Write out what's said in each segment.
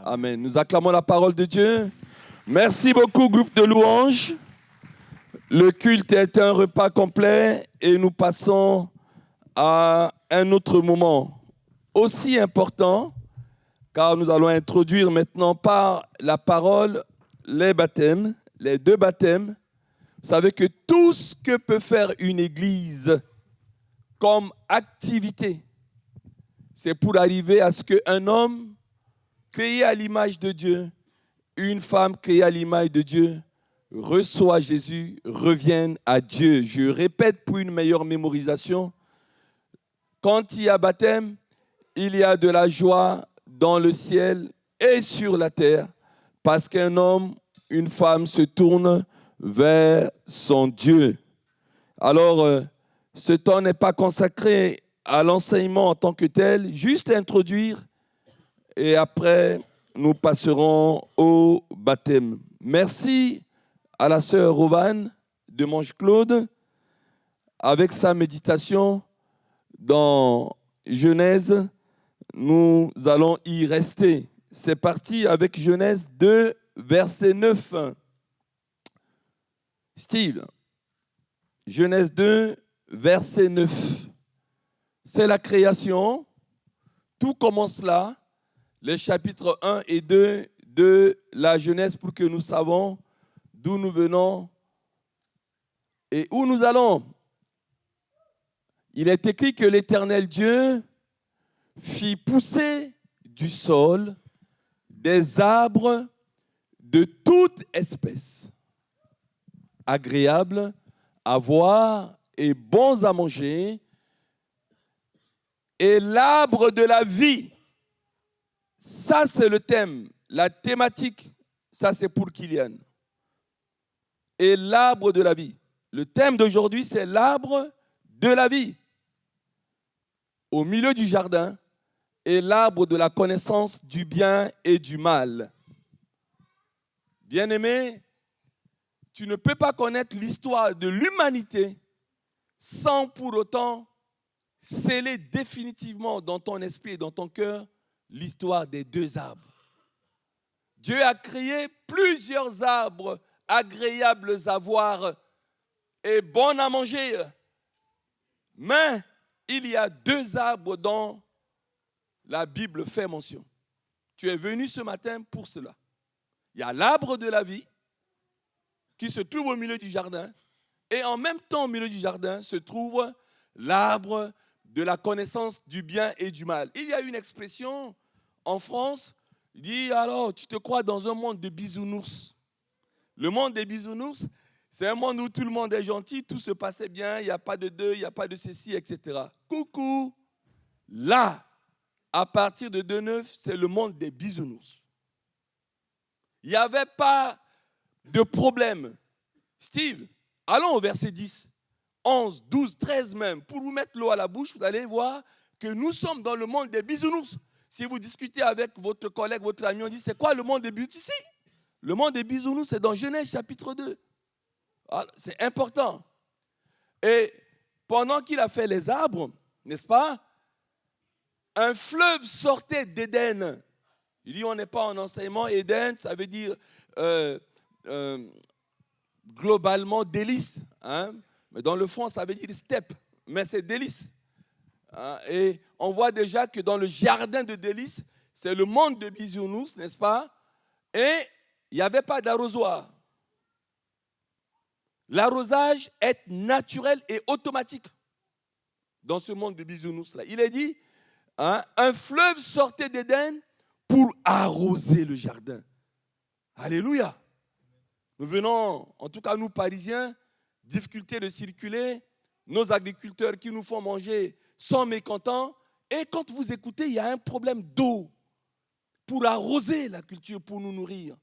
Amen. Nous acclamons la parole de Dieu. Merci beaucoup, groupe de louanges. Le culte est un repas complet et nous passons à un autre moment aussi important, car nous allons introduire maintenant par la parole les baptêmes, les deux baptêmes. Vous savez que tout ce que peut faire une église comme activité, c'est pour arriver à ce qu'un homme créé à l'image de Dieu, une femme créée à l'image de Dieu, reçoit Jésus, revienne à Dieu. Je répète pour une meilleure mémorisation, quand il y a baptême, il y a de la joie dans le ciel et sur la terre, parce qu'un homme, une femme se tournent vers son Dieu. Alors, ce temps n'est pas consacré à l'enseignement en tant que tel, juste introduire, et après, nous passerons au baptême. Merci à la sœur Rovane de Manche-Claude avec sa méditation dans Genèse. Nous allons y rester. C'est parti avec Genèse 2, verset 9. Steve, Genèse 2, verset 9. C'est la création. Tout commence là. Les chapitres 1 et 2 de la Genèse pour que nous sachions d'où nous venons et où nous allons. Il est écrit que l'Éternel Dieu fit pousser du sol des arbres de toute espèce, agréables à voir et bons à manger, et l'arbre de la vie. Ça, c'est le thème, la thématique. Ça, c'est pour Kylian. Et l'arbre de la vie. Le thème d'aujourd'hui, c'est l'arbre de la vie. Au milieu du jardin, et l'arbre de la connaissance du bien et du mal. Bien-aimé, tu ne peux pas connaître l'histoire de l'humanité sans pour autant sceller définitivement dans ton esprit et dans ton cœur l'histoire des deux arbres. Dieu a créé plusieurs arbres agréables à voir et bons à manger. Mais il y a deux arbres dont la Bible fait mention. Tu es venu ce matin pour cela. Il y a l'arbre de la vie qui se trouve au milieu du jardin et en même temps au milieu du jardin se trouve l'arbre de la connaissance du bien et du mal. Il y a une expression en France, il dit alors tu te crois dans un monde de bisounours. Le monde des bisounours, c'est un monde où tout le monde est gentil, tout se passait bien, il n'y a pas de deuil, il n'y a pas de ceci, etc. Coucou, là, à partir de 2.9, c'est le monde des bisounours. Il n'y avait pas de problème. Steve, allons au verset 10, 11, 12, 13 même. Pour vous mettre l'eau à la bouche, vous allez voir que nous sommes dans le monde des bisounours. Si vous discutez avec votre collègue, votre ami, on dit c'est quoi le monde des bisounours ici? Le monde des bisounours, c'est dans Genèse chapitre 2. Alors, c'est important. Et pendant qu'il a fait les arbres, n'est-ce pas? Un fleuve sortait d'Éden. Il dit on n'est pas en enseignement. Éden, ça veut dire globalement délice. Hein? Mais dans le fond, ça veut dire steppe. Mais c'est délice. Hein? Et on voit déjà que dans le jardin de délice, c'est le monde de bisounours, n'est-ce pas? Et il n'y avait pas d'arrosoir. L'arrosage est naturel et automatique dans ce monde de bisounours-là. Il est dit, hein, un fleuve sortait d'Éden pour arroser le jardin. Alléluia. Nous venons, en tout cas nous Parisiens, difficulté de circuler, nos agriculteurs qui nous font manger sont mécontents. Et quand vous écoutez, il y a un problème d'eau pour arroser la culture, pour nous nourrir.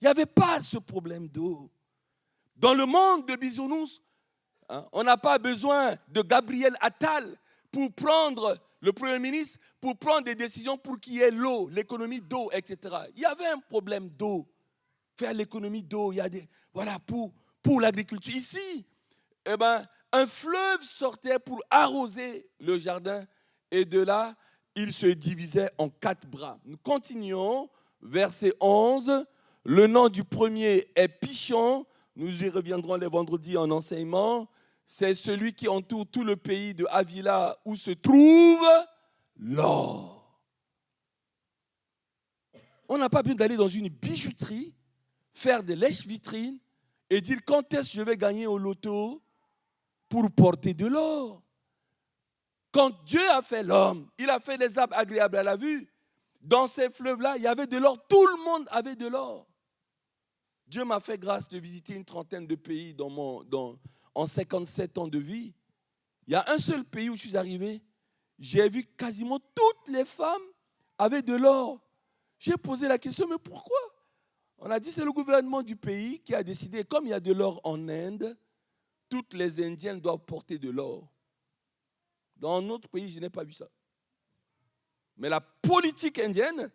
Il n'y avait pas ce problème d'eau. Dans le monde de bisounours, hein, on n'a pas besoin de Gabriel Attal pour prendre le Premier ministre, pour prendre des décisions pour qu'il y ait l'eau, l'économie d'eau, etc. Il y avait un problème d'eau. Faire l'économie d'eau, il y a des, voilà, pour l'agriculture. Ici, eh ben, un fleuve sortait pour arroser le jardin et de là, il se divisait en 4 bras. Nous continuons verset 11. Le nom du premier est Pishon. Nous y reviendrons les vendredis en enseignement. C'est celui qui entoure tout le pays de Havila où se trouve l'or. On n'a pas besoin d'aller dans une bijouterie, faire des lèche-vitrines et dire quand est-ce que je vais gagner au loto pour porter de l'or. Quand Dieu a fait l'homme, il a fait les arbres agréables à la vue. Dans ces fleuves-là, il y avait de l'or. Tout le monde avait de l'or. Dieu m'a fait grâce de visiter une trentaine de pays en 57 ans de vie. Il y a un seul pays où je suis arrivé, j'ai vu quasiment toutes les femmes avaient de l'or. J'ai posé la question, mais pourquoi? On a dit c'est le gouvernement du pays qui a décidé, comme il y a de l'or en Inde, toutes les Indiennes doivent porter de l'or. Dans notre pays, je n'ai pas vu ça. Mais la politique indienne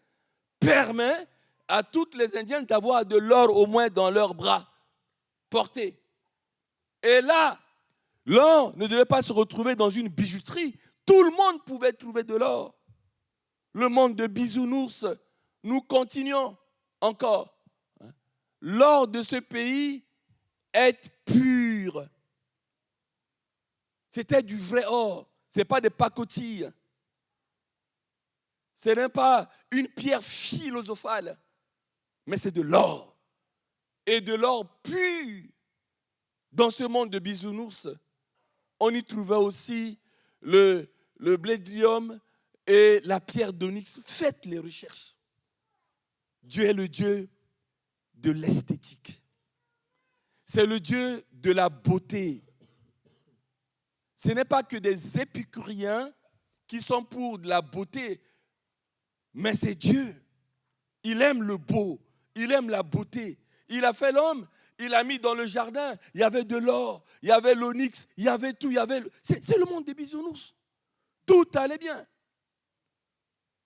permet à toutes les Indiennes d'avoir de l'or au moins dans leurs bras portés. Et là, l'or ne devait pas se retrouver dans une bijouterie. Tout le monde pouvait trouver de l'or. Le monde de bisounours, nous continuons encore. L'or de ce pays est pur. C'était du vrai or. Ce n'est pas des pacotilles. Ce n'est pas une pierre philosophale, mais c'est de l'or. Et de l'or pur. Dans ce monde de bisounours, on y trouvait aussi le blédium et la pierre d'onyx. Faites les recherches. Dieu est le Dieu de l'esthétique. C'est le Dieu de la beauté. Ce n'est pas que des épicuriens qui sont pour de la beauté, mais c'est Dieu. Il aime le beau, il aime la beauté. Il a fait l'homme, il a mis dans le jardin, il y avait de l'or, il y avait l'onyx, il y avait tout, c'est le monde des bisounours. Tout allait bien.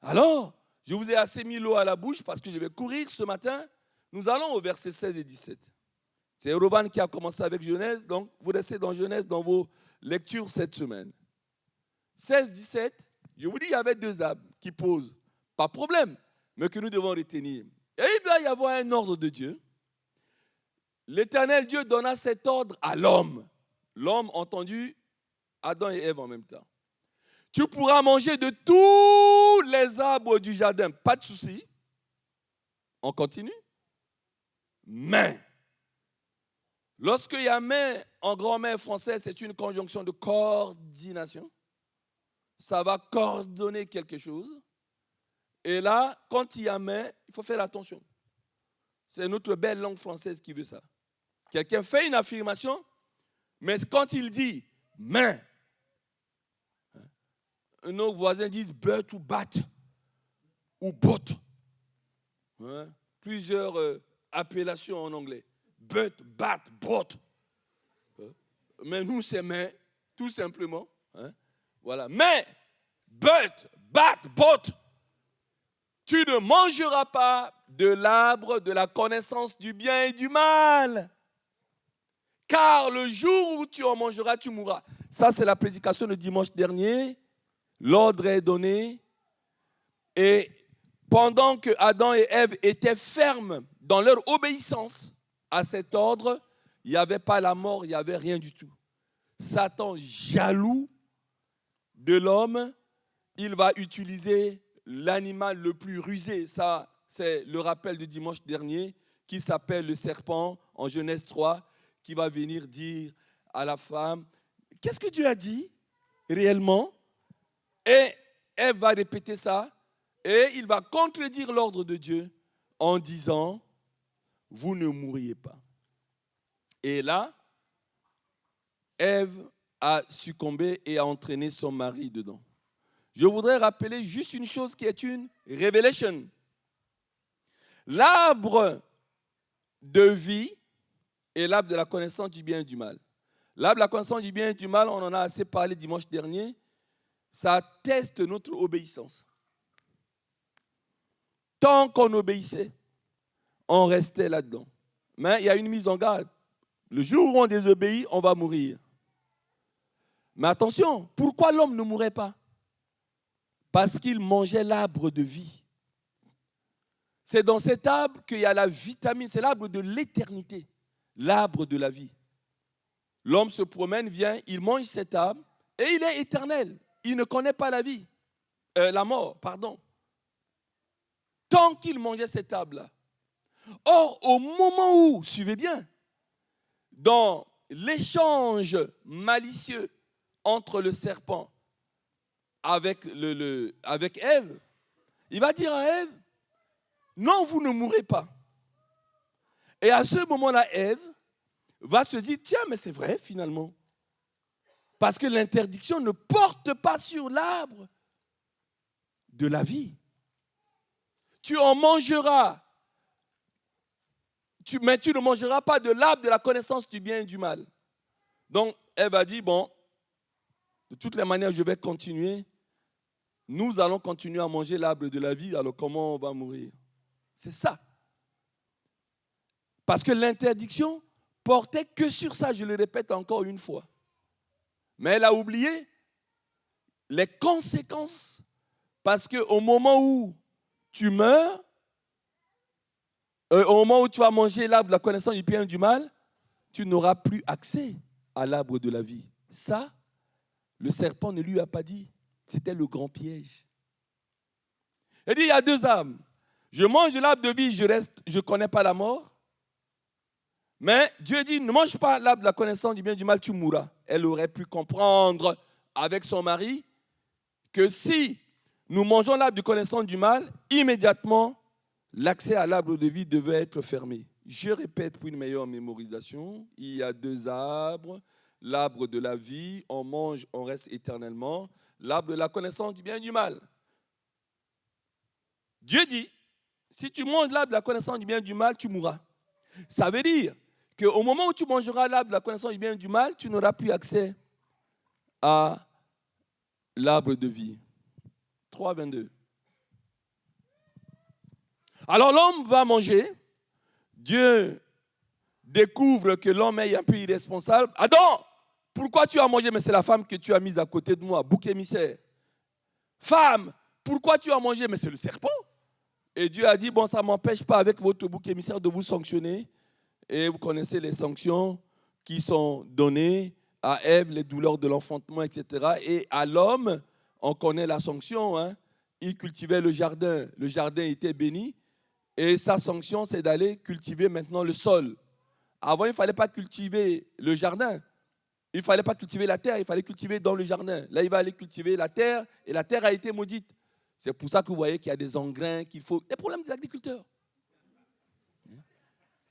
Alors, je vous ai assez mis l'eau à la bouche parce que je vais courir ce matin. Nous allons au verset 16 et 17. C'est Roban qui a commencé avec Genèse, donc vous restez dans Genèse dans vos lectures cette semaine. 16, 17, je vous dis, il y avait deux arbres qui posent, pas de problème, mais que nous devons retenir. Et il doit y avoir un ordre de Dieu. L'Éternel Dieu donna cet ordre à l'homme. L'homme, entendu, Adam et Ève en même temps. Tu pourras manger de tous les arbres du jardin, pas de souci. On continue. Mais, lorsqu'il y a mais en grand-mère française, c'est une conjonction de coordination. Ça va coordonner quelque chose. Et là, quand il y a mais, il faut faire attention. C'est notre belle langue française qui veut ça. Quelqu'un fait une affirmation, mais quand il dit mais, nos voisins disent but ou bat ou bot. Plusieurs appellations en anglais. But, bat, bot. Mais nous, c'est mais, tout simplement. Voilà. Mais, but, bat, bot. Tu ne mangeras pas de l'arbre de la connaissance du bien et du mal. Car le jour où tu en mangeras, tu mourras. Ça, c'est la prédication de dimanche dernier. L'ordre est donné. Et pendant que Adam et Ève étaient fermes dans leur obéissance à cet ordre, il n'y avait pas la mort, il n'y avait rien du tout. Satan, jaloux de l'homme, il va utiliser l'animal le plus rusé. Ça, c'est le rappel du dimanche dernier, qui s'appelle le serpent en Genèse 3, qui va venir dire à la femme, qu'est-ce que Dieu a dit réellement? Et Ève va répéter ça, et il va contredire l'ordre de Dieu en disant, vous ne mourriez pas. Et là, Ève a succombé et a entraîné son mari dedans. Je voudrais rappeler juste une chose qui est une révélation. L'arbre de vie et l'arbre de la connaissance du bien et du mal. L'arbre de la connaissance du bien et du mal, on en a assez parlé dimanche dernier, ça teste notre obéissance. Tant qu'on obéissait, on restait là-dedans. Mais il y a une mise en garde. Le jour où on désobéit, on va mourir. Mais attention, pourquoi l'homme ne mourrait pas? Parce qu'il mangeait l'arbre de vie. C'est dans cet arbre qu'il y a la vitamine, c'est l'arbre de l'éternité, l'arbre de la vie. L'homme se promène, vient, il mange cet arbre et il est éternel. Il ne connaît pas la vie, la mort, pardon. Tant qu'il mangeait cet arbre-là. Or, au moment où, suivez bien, dans l'échange malicieux entre le serpent avec Ève, il va dire à Ève, non, vous ne mourrez pas. Et à ce moment-là, Ève va se dire, tiens, mais c'est vrai finalement. Parce que l'interdiction ne porte pas sur l'arbre de la vie. Tu en mangeras, mais tu ne mangeras pas de l'arbre de la connaissance du bien et du mal. Donc, Ève a dit, bon, de toutes les manières, je vais continuer. Nous allons continuer à manger l'arbre de la vie, alors comment on va mourir? C'est ça. Parce que l'interdiction portait que sur ça, je le répète encore une fois. Mais elle a oublié les conséquences, parce qu'au moment où tu meurs, au moment où tu vas manger l'arbre de la connaissance du bien et du mal, tu n'auras plus accès à l'arbre de la vie. Ça, le serpent ne lui a pas dit. C'était le grand piège. Il dit, il y a deux âmes. Je mange de l'arbre de vie, je ne connais pas la mort. Mais Dieu dit, ne mange pas l'arbre de la connaissance du bien et du mal, tu mourras. Elle aurait pu comprendre avec son mari que si nous mangeons l'arbre de connaissance du mal, immédiatement, l'accès à l'arbre de vie devait être fermé. Je répète pour une meilleure mémorisation, il y a deux arbres, l'arbre de la vie, on mange, on reste éternellement, l'arbre de la connaissance du bien et du mal. Dieu dit, si tu manges l'arbre de la connaissance du bien et du mal, tu mourras. Ça veut dire qu'au moment où tu mangeras l'arbre de la connaissance du bien et du mal, tu n'auras plus accès à l'arbre de vie. 3,22. Alors l'homme va manger. Dieu découvre que l'homme est un peu irresponsable. Adam, pourquoi tu as mangé? Mais c'est la femme que tu as mise à côté de moi, bouc émissaire. Femme, pourquoi tu as mangé? Mais c'est le serpent. Et Dieu a dit, bon, ça ne m'empêche pas avec votre bouc émissaire de vous sanctionner. Et vous connaissez les sanctions qui sont données à Ève, les douleurs de l'enfantement, etc. Et à l'homme, on connaît la sanction. Hein. Il cultivait le jardin était béni. Et sa sanction, c'est d'aller cultiver maintenant le sol. Avant, il ne fallait pas cultiver le jardin. Il ne fallait pas cultiver la terre, il fallait cultiver dans le jardin. Là, il va aller cultiver la terre, et la terre a été maudite. C'est pour ça que vous voyez qu'il y a des engrains qu'il faut... Les problèmes des agriculteurs.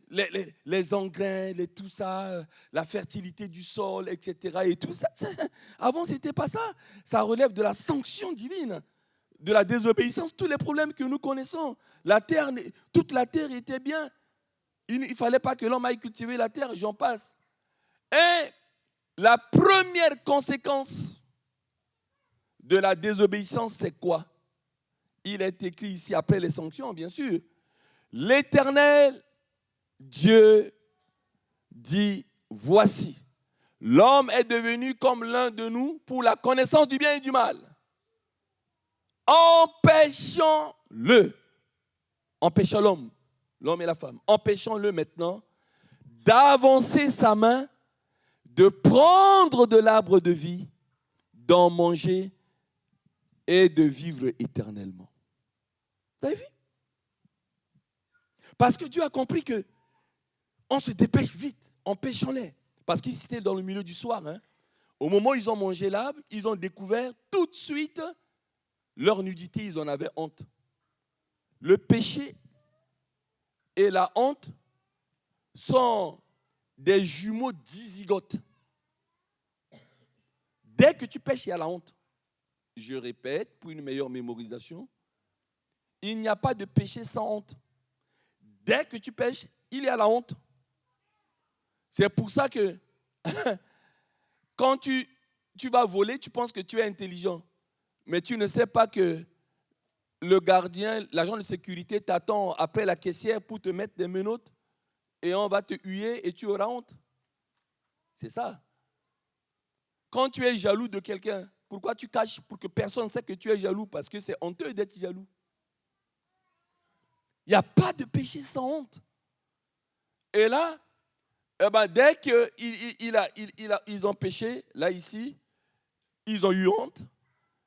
Les engrains, tout ça, la fertilité du sol, etc. Et tout ça. Avant, ce n'était pas ça. Ça relève de la sanction divine, de la désobéissance, tous les problèmes que nous connaissons. Toute la terre était bien. Il ne fallait pas que l'homme aille cultiver la terre, j'en passe. Et la première conséquence de la désobéissance, c'est quoi? Il est écrit ici, après les sanctions, bien sûr. L'Éternel, Dieu, dit, voici, l'homme est devenu comme l'un de nous pour la connaissance du bien et du mal. Empêchons-le. Empêchons l'homme et la femme. Empêchons-le maintenant d'avancer sa main, de prendre de l'arbre de vie, d'en manger et de vivre éternellement. Vous avez vu? Parce que Dieu a compris que on se dépêche vite, empêchons-les. Parce qu'ils étaient dans le milieu du soir. Hein. Au moment où ils ont mangé l'arbre, ils ont découvert tout de suite leur nudité, ils en avaient honte. Le péché et la honte sont des jumeaux dizygotes. Dès que tu pêches, il y a la honte. Je répète, pour une meilleure mémorisation, il n'y a pas de péché sans honte. Dès que tu pêches, il y a la honte. C'est pour ça que quand tu vas voler, tu penses que tu es intelligent. Mais tu ne sais pas que le gardien, l'agent de sécurité t'attend après la caissière pour te mettre des menottes et on va te huer et tu auras honte. C'est ça. Quand tu es jaloux de quelqu'un, pourquoi tu caches? Pour que personne ne sait que tu es jaloux, parce que c'est honteux d'être jaloux. Il n'y a pas de péché sans honte. Et là, dès qu'ils ont péché, là, ici, ils ont eu honte.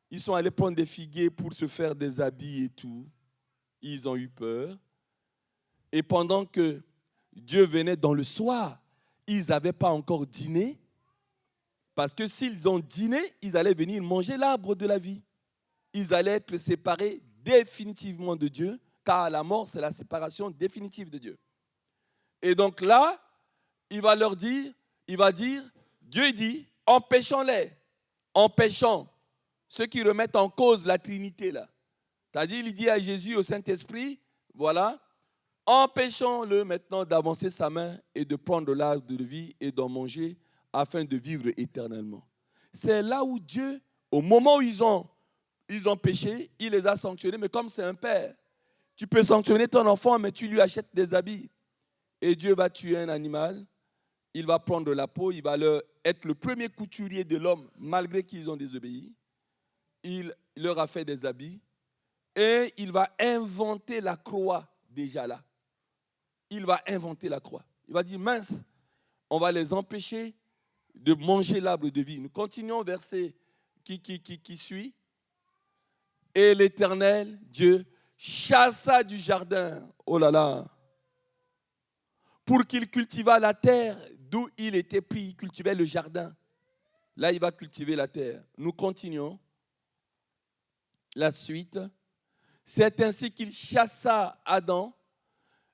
Ils sont allés prendre des figuiers pour se faire des habits et tout. Ils ont eu peur. Et pendant que Dieu venait dans le soir, ils n'avaient pas encore dîné. Parce que s'ils ont dîné, ils allaient venir manger l'arbre de la vie. Ils allaient être séparés définitivement de Dieu, car la mort, c'est la séparation définitive de Dieu. Et donc là, il va dire, Dieu dit, empêchons-les, empêchons ceux qui remettent en cause la Trinité là. C'est-à-dire, il dit à Jésus, au Saint-Esprit, voilà, empêchons-le maintenant d'avancer sa main et de prendre l'arbre de vie et d'en manger afin de vivre éternellement. C'est là où Dieu, au moment où ils ont péché, il les a sanctionnés, mais comme c'est un père, tu peux sanctionner ton enfant, mais tu lui achètes des habits. Et Dieu va tuer un animal, il va prendre la peau, il va être le premier couturier de l'homme, malgré qu'ils ont désobéi. Il leur a fait des habits et il va inventer la croix déjà là. Il va inventer la croix. Il va dire, mince, on va les empêcher de manger l'arbre de vie. Nous continuons au verset qui suit. Et l'Éternel, Dieu, chassa du jardin, oh là là, pour qu'il cultivât la terre d'où il était pris. Il cultivait le jardin. Là, il va cultiver la terre. Nous continuons. La suite. C'est ainsi qu'il chassa Adam.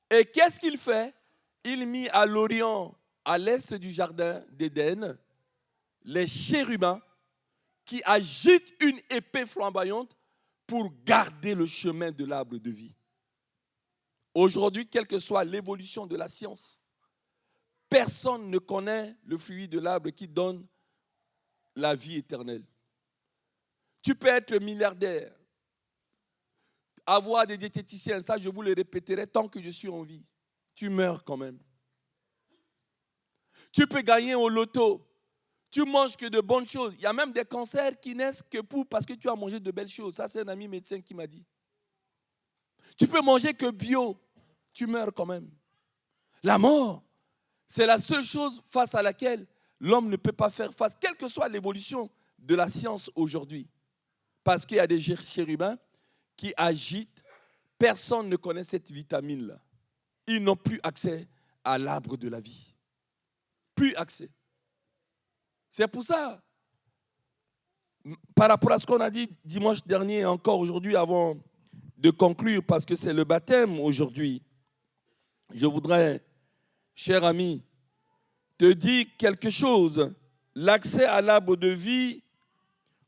Et qu'est-ce qu'il fait? Il mit à l'orient, à l'est du jardin d'Éden, les chérubins qui agitent une épée flamboyante pour garder le chemin de l'arbre de vie. Aujourd'hui, quelle que soit l'évolution de la science, personne ne connaît le fruit de l'arbre qui donne la vie éternelle. Tu peux être milliardaire, avoir des diététiciens, ça je vous le répéterai tant que je suis en vie. Tu meurs quand même. Tu peux gagner au loto. Tu manges que de bonnes choses. Il y a même des cancers qui naissent que parce que tu as mangé de belles choses. Ça, c'est un ami médecin qui m'a dit. Tu peux manger que bio. Tu meurs quand même. La mort, c'est la seule chose face à laquelle l'homme ne peut pas faire face, quelle que soit l'évolution de la science aujourd'hui. Parce qu'il y a des chérubins qui agitent. Personne ne connaît cette vitamine-là. Ils n'ont plus accès à l'arbre de la vie. Plus accès. C'est pour ça, par rapport à ce qu'on a dit dimanche dernier et encore aujourd'hui, avant de conclure, parce que c'est le baptême aujourd'hui, je voudrais, cher ami, te dire quelque chose. L'accès à l'arbre de vie,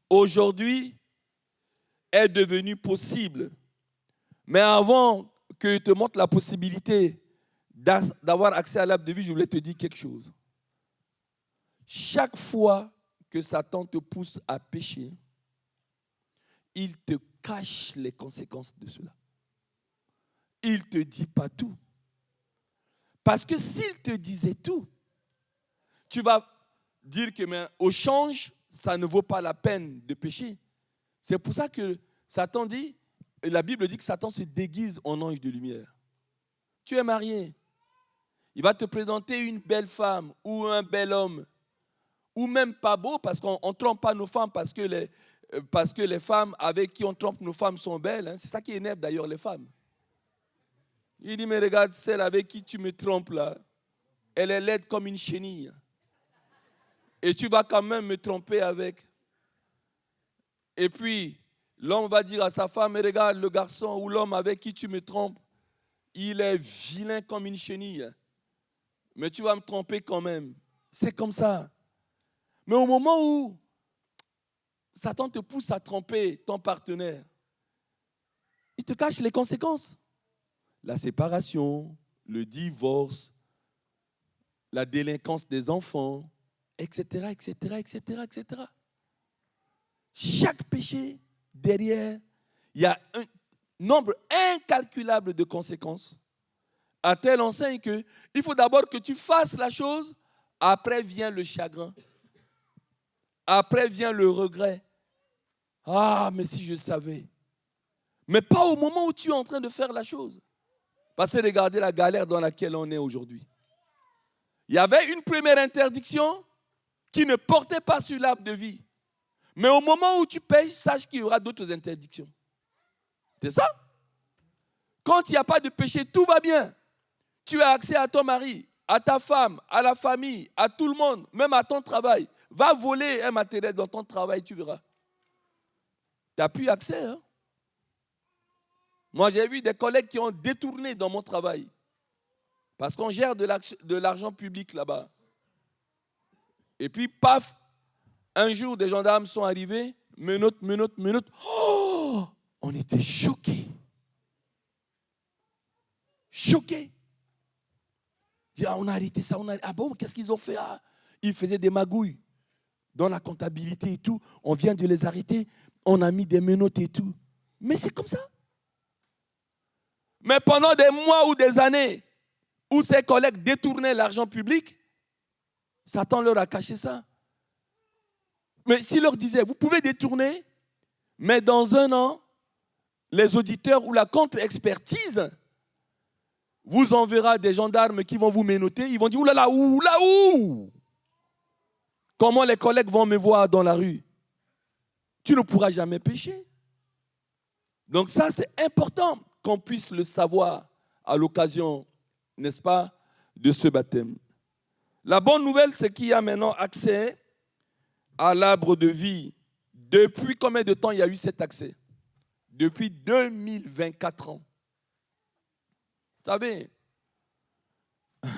aujourd'hui, est devenu possible. Mais avant que je te montre la possibilité d'avoir accès à l'arbre de vie, je voulais te dire quelque chose. Chaque fois que Satan te pousse à pécher, il te cache les conséquences de cela. Il ne te dit pas tout. Parce que s'il te disait tout, tu vas dire que au change, ça ne vaut pas la peine de pécher. C'est pour ça que Satan dit, et la Bible dit que Satan se déguise en ange de lumière. Tu es marié. Il va te présenter une belle femme ou un bel homme. Ou même pas beau, parce qu'on ne trompe pas nos femmes, parce que les femmes avec qui on trompe nos femmes sont belles. Hein. C'est ça qui énerve d'ailleurs les femmes. Il dit, mais regarde, celle avec qui tu me trompes là, elle est laide comme une chenille. Et tu vas quand même me tromper avec. Et puis, l'homme va dire à sa femme, mais regarde, le garçon ou l'homme avec qui tu me trompes, il est vilain comme une chenille. Mais tu vas me tromper quand même. C'est comme ça. Mais au moment où Satan te pousse à tromper ton partenaire, il te cache les conséquences. La séparation, le divorce, la délinquance des enfants, etc., etc., etc., etc. Chaque péché, derrière, il y a un nombre incalculable de conséquences, à telle enseigne qu'il faut d'abord que tu fasses la chose, après vient le chagrin, après vient le regret. Ah, mais si je savais. Mais pas au moment où tu es en train de faire la chose. Parce que regardez la galère dans laquelle on est aujourd'hui. Il y avait une première interdiction qui ne portait pas sur l'arbre de vie. Mais au moment où tu pêches, sache qu'il y aura d'autres interdictions. C'est ça? Quand il n'y a pas de péché, tout va bien. Tu as accès à ton mari, à ta femme, à la famille, à tout le monde, même à ton travail. Va voler un matériel dans ton travail, tu verras. Tu n'as plus accès. Hein? Moi, j'ai vu des collègues qui ont détourné dans mon travail. Parce qu'on gère de l'argent public là-bas. Et puis, paf, un jour, des gendarmes sont arrivés, menottes. Oh, on était choqués. Choqués. On a arrêté ça. Ah bon, qu'est-ce qu'ils ont fait? Ils faisaient des magouilles dans la comptabilité et tout. On vient de les arrêter. On a mis des menottes et tout. Mais c'est comme ça. Mais pendant des mois ou des années où ces collègues détournaient l'argent public, Satan leur a caché ça. Mais s'il leur disait, vous pouvez détourner, mais dans un an, les auditeurs ou la contre-expertise vous enverra des gendarmes qui vont vous menotter. Ils vont dire, oulala, où? Comment les collègues vont me voir dans la rue? Tu ne pourras jamais pécher. Donc ça, c'est important qu'on puisse le savoir à l'occasion, n'est-ce pas, de ce baptême. La bonne nouvelle, c'est qu'il y a maintenant accès à l'arbre de vie. Depuis combien de temps il y a eu cet accès? Depuis 2024 ans. Vous savez,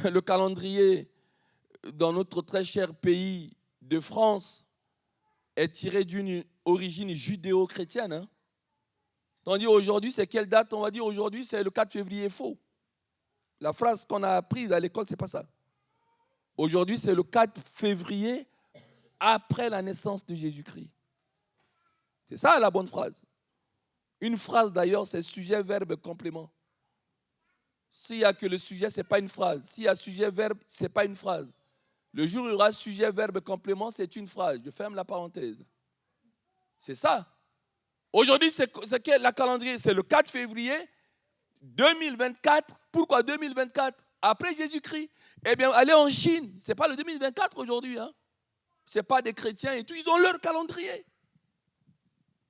le calendrier dans notre très cher pays de France est tiré d'une origine judéo-chrétienne. Hein? Tandis aujourd'hui, c'est quelle date? On va dire aujourd'hui, c'est le 4 février faux. La phrase qu'on a apprise à l'école, ce n'est pas ça. Aujourd'hui, c'est le 4 février après la naissance de Jésus-Christ. C'est ça la bonne phrase. Une phrase d'ailleurs, c'est sujet, verbe, complément. S'il n'y a que le sujet, ce n'est pas une phrase. S'il y a sujet, verbe, ce n'est pas une phrase. Le jour où il y aura sujet, verbe, complément, c'est une phrase. Je ferme la parenthèse. C'est ça. Aujourd'hui, c'est quel la calendrier? C'est le 4 février 2024. Pourquoi 2024? Après Jésus-Christ. Eh bien, allez en Chine. Ce n'est pas le 2024 aujourd'hui. Hein? Ce n'est pas des chrétiens et tout. Ils ont leur calendrier.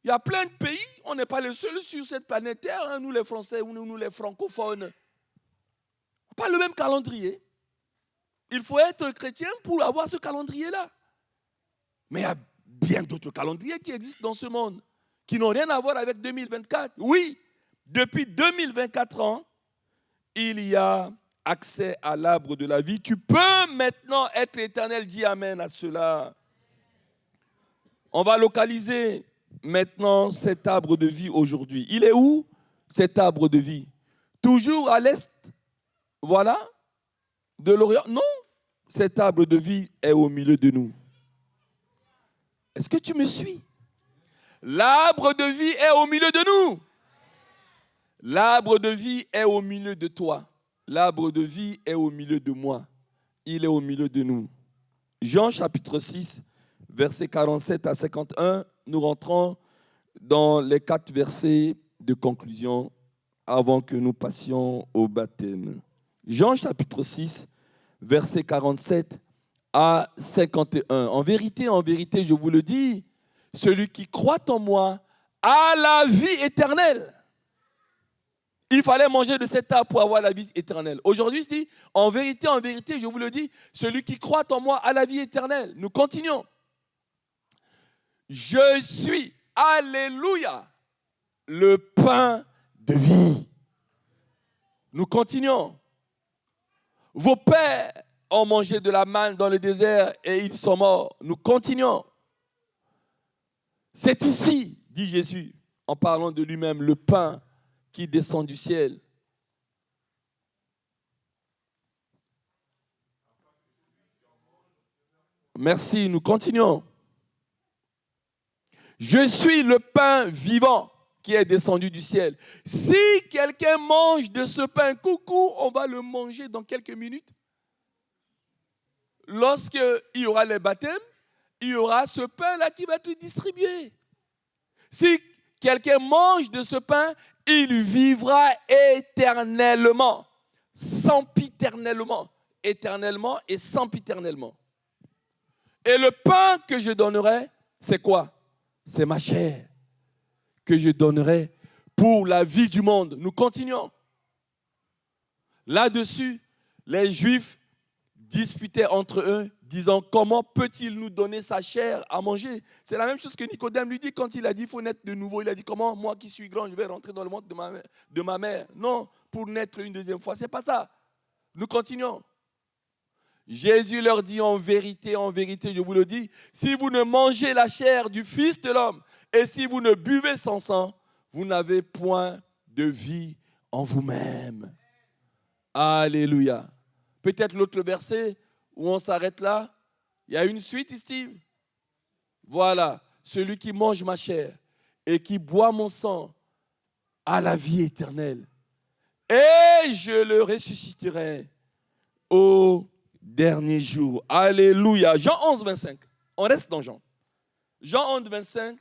Il y a plein de pays. On n'est pas les seuls sur cette planète Terre. Hein, nous les Français ou nous les francophones. Pas le même calendrier. Il faut être chrétien pour avoir ce calendrier-là. Mais il y a bien d'autres calendriers qui existent dans ce monde, qui n'ont rien à voir avec 2024. Oui, depuis 2024 ans, il y a accès à l'arbre de la vie. Tu peux maintenant être éternel. Dis amen à cela. On va localiser maintenant cet arbre de vie aujourd'hui. Il est où, cet arbre de vie? Toujours à l'est. Voilà, de l'Orient. Non, cet arbre de vie est au milieu de nous. Est-ce que tu me suis? L'arbre de vie est au milieu de nous. L'arbre de vie est au milieu de toi. L'arbre de vie est au milieu de moi. Il est au milieu de nous. Jean chapitre 6, versets 47 à 51, nous rentrons dans les 4 versets de conclusion avant que nous passions au baptême. Jean chapitre 6, versets 47 à 51. En vérité, je vous le dis, celui qui croit en moi a la vie éternelle. Il fallait manger de cet arbre pour avoir la vie éternelle. Aujourd'hui, je dis, en vérité, je vous le dis, celui qui croit en moi a la vie éternelle. Nous continuons. Je suis, alléluia, le pain de vie. Nous continuons. Vos pères ont mangé de la manne dans le désert et ils sont morts. Nous continuons. C'est ici, dit Jésus, en parlant de lui-même, le pain qui descend du ciel. Merci, nous continuons. Je suis le pain vivant qui est descendu du ciel. Si quelqu'un mange de ce pain, coucou, on va le manger dans quelques minutes. Lorsqu'il y aura les baptêmes, il y aura ce pain-là qui va être distribué. Si quelqu'un mange de ce pain, il vivra éternellement, sempiternellement, éternellement et sempiternellement. Et le pain que je donnerai, c'est quoi? C'est ma chair que je donnerai pour la vie du monde. Nous continuons. Là-dessus, les Juifs disputaient entre eux, disant, comment peut-il nous donner sa chair à manger? C'est la même chose que Nicodème lui dit quand il a dit, il faut naître de nouveau. Il a dit, comment moi qui suis grand, je vais rentrer dans le ventre de ma mère? Non, pour naître une deuxième fois, ce n'est pas ça. Nous continuons. Jésus leur dit, en vérité, je vous le dis, si vous ne mangez la chair du Fils de l'homme et si vous ne buvez son sang, vous n'avez point de vie en vous-même. Alléluia. Peut-être l'autre verset où on s'arrête là. Il y a une suite, Steve. Voilà. Celui qui mange ma chair et qui boit mon sang a la vie éternelle. Et je le ressusciterai au dernier jour. Alléluia. Jean 11, 25. On reste dans Jean. Jean 11, 25.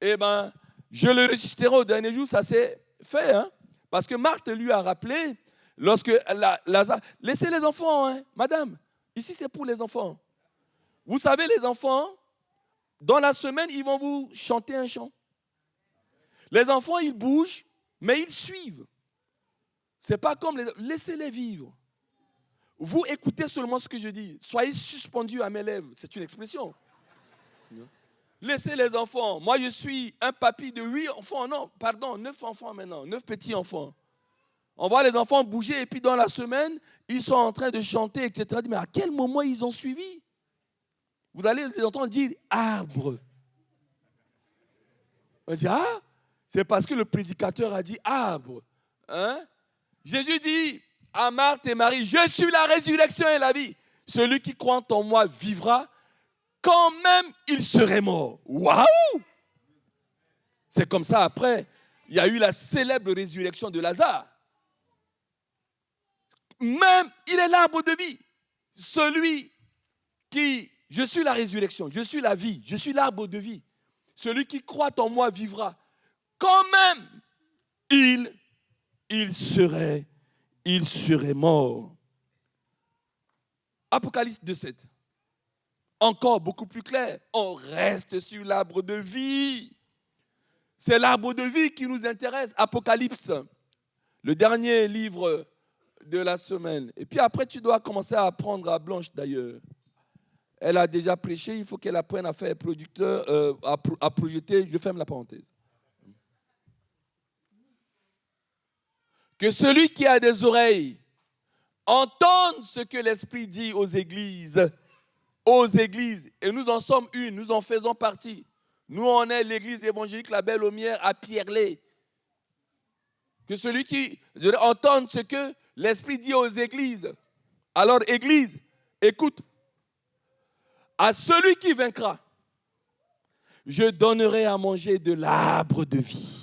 Eh bien, je le ressusciterai au dernier jour. Ça s'est fait. Hein? Parce que Marthe lui a rappelé, lorsque Lazare... Laissez les enfants, hein, madame. Ici, c'est pour les enfants. Vous savez, les enfants, dans la semaine, ils vont vous chanter un chant. Les enfants, ils bougent, mais ils suivent. Ce n'est pas comme les... Laissez-les vivre. Vous écoutez seulement ce que je dis. Soyez suspendus à mes lèvres. C'est une expression. Laissez les enfants. Moi, je suis un papy de 8 enfants. Non, pardon, 9 enfants maintenant. 9 petits enfants. On voit les enfants bouger et puis dans la semaine, ils sont en train de chanter, etc. Mais à quel moment ils ont suivi? Vous allez les entendre dire arbre. On dit, ah, c'est parce que le prédicateur a dit arbre. Hein? Jésus dit à Marthe et Marie, je suis la résurrection et la vie. Celui qui croit en moi vivra quand même il serait mort. Waouh! C'est comme ça après, il y a eu la célèbre résurrection de Lazare. Même, il est l'arbre de vie. Celui qui, je suis la résurrection, je suis la vie, je suis l'arbre de vie. Celui qui croit en moi vivra. Quand même, il serait mort. Apocalypse 2,7. Encore beaucoup plus clair. On reste sur l'arbre de vie. C'est l'arbre de vie qui nous intéresse. Apocalypse, le dernier livre de la semaine. Et puis après, tu dois commencer à apprendre à Blanche d'ailleurs. Elle a déjà prêché, il faut qu'elle apprenne à faire producteur, à projeter. Je ferme la parenthèse. Que celui qui a des oreilles entende ce que l'Esprit dit aux églises. Aux églises. Et nous en sommes une, nous en faisons partie. Nous, on est l'église évangélique La Belle Lumière à Pierrelaye. Que celui qui entende ce que l'Esprit dit aux églises. Alors, église, écoute. À celui qui vaincra, je donnerai à manger de l'arbre de vie.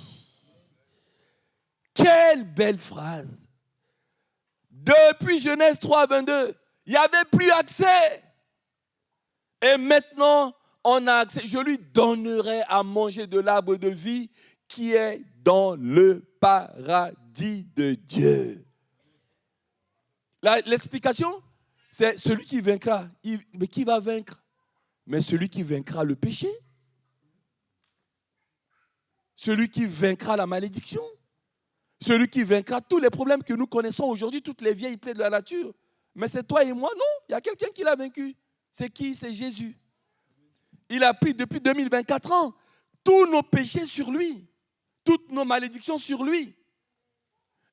Quelle belle phrase. Depuis Genèse 3, 22, il n'y avait plus accès. Et maintenant, on a accès. Je lui donnerai à manger de l'arbre de vie qui est dans le paradis de Dieu. L'explication, c'est celui qui vaincra. Mais qui va vaincre? Mais celui qui vaincra le péché. Celui qui vaincra la malédiction. Celui qui vaincra tous les problèmes que nous connaissons aujourd'hui, toutes les vieilles plaies de la nature. Mais c'est toi et moi? Non, il y a quelqu'un qui l'a vaincu. C'est qui? C'est Jésus. Il a pris depuis 2024 ans tous nos péchés sur lui, toutes nos malédictions sur lui.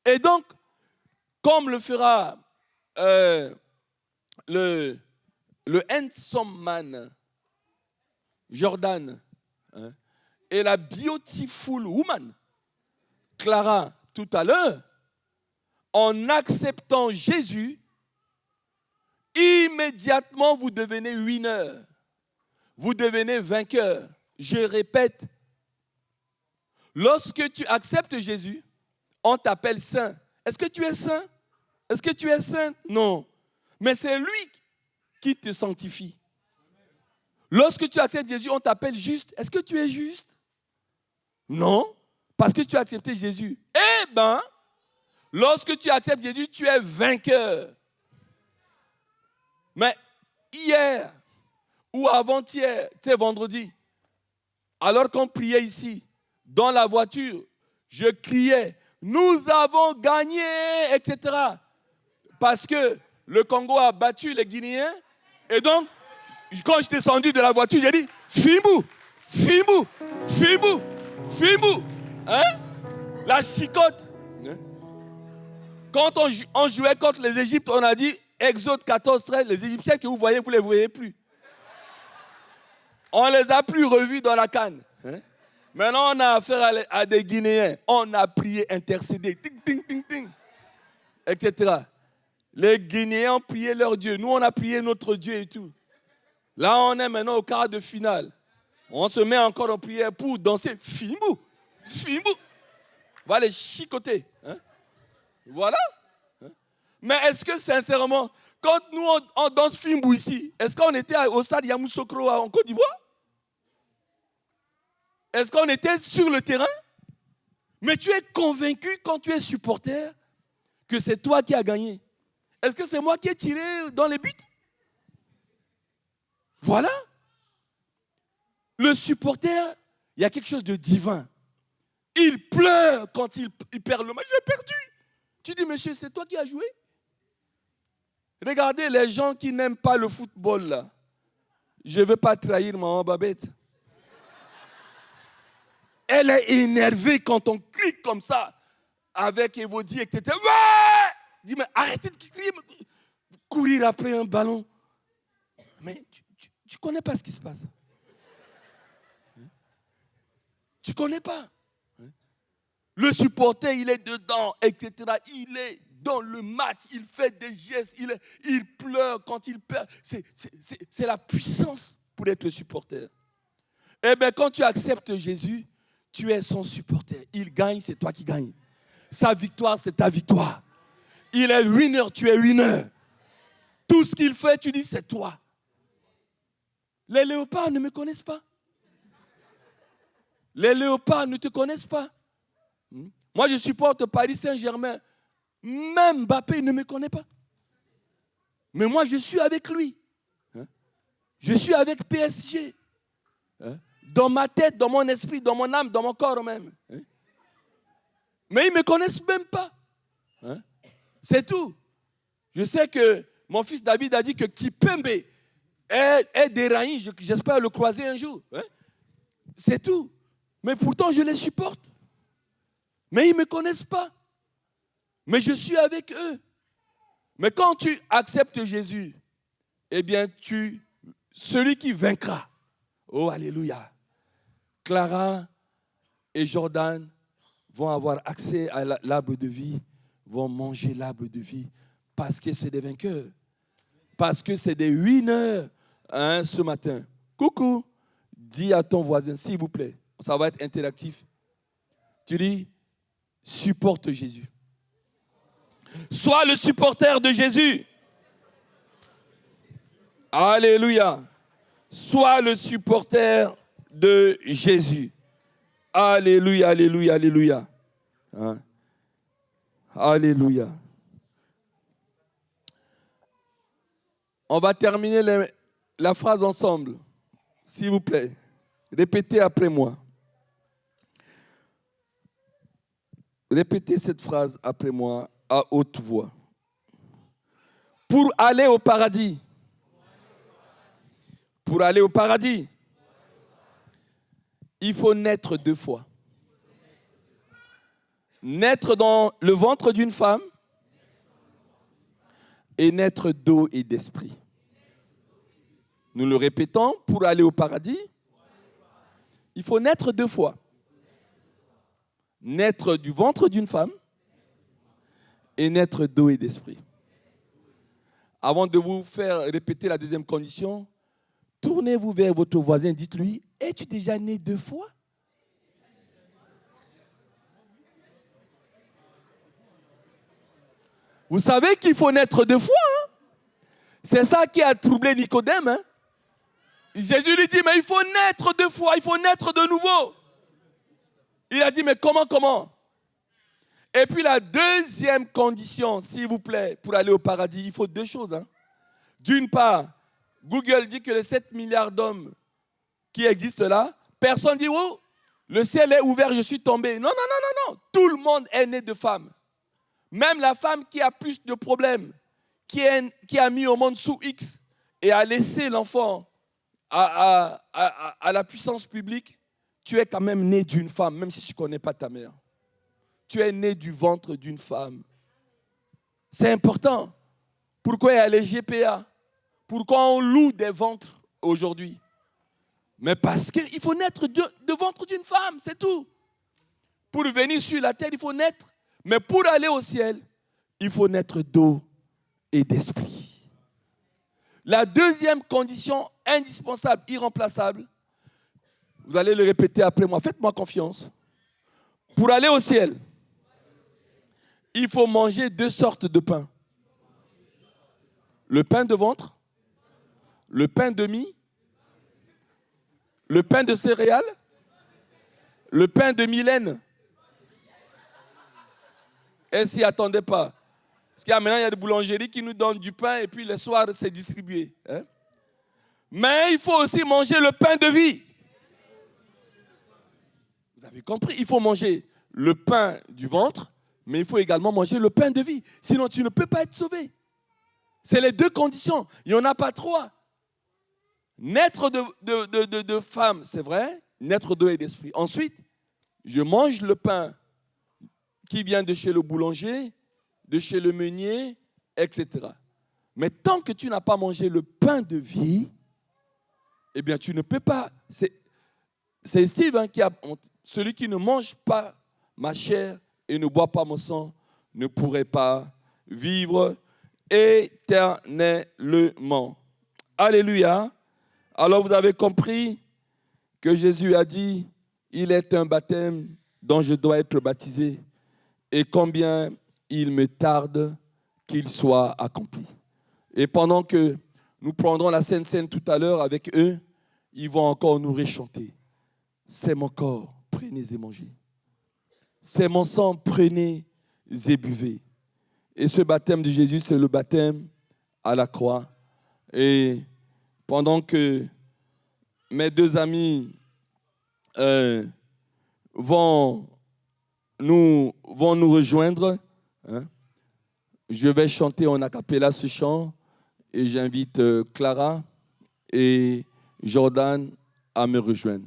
Et donc, comme le fera le handsome man, Jordan, hein, et la beautiful woman, Clara, tout à l'heure, en acceptant Jésus, immédiatement vous devenez winner. Vous devenez vainqueur. Je répète, lorsque tu acceptes Jésus, on t'appelle saint. Est-ce que tu es saint? Est-ce que tu es saint? Non. Mais c'est lui qui te sanctifie. Lorsque tu acceptes Jésus, on t'appelle juste. Est-ce que tu es juste? Non. parce que tu as accepté Jésus. Eh bien, lorsque tu acceptes Jésus, tu es vainqueur. Mais hier ou avant-hier, c'était vendredi, alors qu'on priait ici, dans la voiture, je criais, nous avons gagné, etc. Parce que le Congo a battu les Guinéens. Et donc, quand je suis descendu de la voiture, j'ai dit, Fimbu, Fimbu, Fimbu, Fimbu. Hein? La chicote. Hein? Quand on jouait contre les Égyptes, on a dit, Exode 14, 13, les Égyptiens que vous voyez, vous ne les voyez plus. On ne les a plus revus dans la canne. Hein? Maintenant, on a affaire à des Guinéens. On a prié, intercédé, ting, ting, ting, ting, etc. Les Guinéens ont prié leur Dieu. Nous, on a prié notre Dieu et tout. Là, on est maintenant au quart de finale. On se met encore en prière pour danser. Fimbu, Fimbu. On va les chicoter. Hein? Voilà. Hein? Mais est-ce que, sincèrement, quand nous, on danse Fimbu ici, est-ce qu'on était au stade Yamoussoukro en Côte d'Ivoire? Est-ce qu'on était sur le terrain? Mais tu es convaincu quand tu es supporter que c'est toi qui as gagné. Est-ce que c'est moi qui ai tiré dans les buts? Voilà. Le supporter, il y a quelque chose de divin. Il pleure quand il perd le match. J'ai perdu. Tu dis, monsieur, c'est toi qui as joué? Regardez les gens qui n'aiment pas le football là. Je ne veux pas trahir maman Babette. Elle est énervée quand on crie comme ça, avec Evodi, etc. Ouais! Dis, mais arrêtez de crier, courir après un ballon. Mais tu ne connais pas ce qui se passe. Tu ne connais pas. Le supporter, il est dedans, etc. Il est dans le match, il fait des gestes, il pleure quand il perd. C'est la puissance pour être le supporter. Eh bien, quand tu acceptes Jésus, tu es son supporter. Il gagne, c'est toi qui gagnes. Sa victoire, c'est ta victoire. Il est winner, tu es winner. Tout ce qu'il fait, tu dis, c'est toi. Les léopards ne me connaissent pas. Les léopards ne te connaissent pas. Moi, je supporte Paris Saint-Germain. Même Mbappé ne me connaît pas. Mais moi, je suis avec lui. Je suis avec PSG. Dans ma tête, dans mon esprit, dans mon âme, dans mon corps même. Mais ils ne me connaissent même pas. C'est tout. Je sais que mon fils David a dit que Kipembe est déraillé. J'espère le croiser un jour. C'est tout. Mais pourtant, je les supporte. Mais ils ne me connaissent pas. Mais je suis avec eux. Mais quand tu acceptes Jésus, eh bien, celui qui vaincra. Oh, alléluia. Clara et Jordan vont avoir accès à l'arbre de vie, vont manger l'arbre de vie parce que c'est des vainqueurs. Parce que c'est des winners ce matin. Coucou, dis à ton voisin, s'il vous plaît, ça va être interactif. Tu dis, supporte Jésus. Sois le supporter de Jésus. Alléluia. Sois le supporter de Jésus. Alléluia, alléluia, alléluia. Alléluia. On va terminer la phrase ensemble. S'il vous plaît. Répétez après moi. Répétez cette phrase après moi à haute voix. Pour aller au paradis. Pour aller au paradis, il faut naître 2 fois. Naître dans le ventre d'une femme et naître d'eau et d'esprit. Nous le répétons, pour aller au paradis, il faut naître 2 fois. Naître du ventre d'une femme et naître d'eau et d'esprit. Avant de vous faire répéter la deuxième condition, tournez-vous vers votre voisin, dites-lui, es-tu déjà né 2 fois? Vous savez qu'il faut naître 2 fois. C'est ça qui a troublé Nicodème. Jésus lui dit, mais il faut naître 2 fois, il faut naître de nouveau. Il a dit, mais comment? Et puis la deuxième condition, s'il vous plaît, pour aller au paradis, il faut deux choses. Hein. D'une part, Google dit que les 7 milliards d'hommes qui existent là, personne dit, oh, le ciel est ouvert, je suis tombé. Non. Tout le monde est né de femmes. Même la femme qui a plus de problèmes, qui a mis au monde sous X et a laissé l'enfant à la puissance publique, tu es quand même né d'une femme, même si tu ne connais pas ta mère. Tu es né du ventre d'une femme. C'est important. Pourquoi il y a les GPA? Pourquoi on loue des ventres aujourd'hui? Mais parce qu'il faut naître de ventre d'une femme, c'est tout. Pour venir sur la terre, il faut naître. Mais pour aller au ciel, il faut naître d'eau et d'esprit. La deuxième condition indispensable, irremplaçable, vous allez le répéter après moi, faites-moi confiance. Pour aller au ciel, il faut manger 2 sortes de pain. Le pain de ventre, le pain de mie, le pain de céréales, le pain de milène. Et s'y attendez pas. Parce qu'il y a maintenant, il y a des boulangeries qui nous donnent du pain et puis le soir, c'est distribué. Hein? Mais il faut aussi manger le pain de vie. Vous avez compris? Il faut manger le pain du ventre, mais il faut également manger le pain de vie. Sinon, tu ne peux pas être sauvé. C'est les 2 conditions. Il n'y en a pas 3. Naître de femme, c'est vrai. Naître d'eau et d'esprit. Ensuite, je mange le pain qui vient de chez le boulanger, de chez le meunier, etc. Mais tant que tu n'as pas mangé le pain de vie, eh bien, tu ne peux pas. C'est Steve hein, qui a. Celui qui ne mange pas ma chair et ne boit pas mon sang ne pourrait pas vivre éternellement. Alléluia. Alors vous avez compris que Jésus a dit, il est un baptême dont je dois être baptisé et combien il me tarde qu'il soit accompli. Et pendant que nous prendrons la Sainte Seine tout à l'heure avec eux, ils vont encore nous réchanter. C'est mon corps, prenez et mangez. C'est mon sang, prenez et buvez. Et ce baptême de Jésus, c'est le baptême à la croix. Et pendant que mes 2 amis vont nous rejoindre, hein, je vais chanter en a cappella ce chant et j'invite Clara et Jordan à me rejoindre.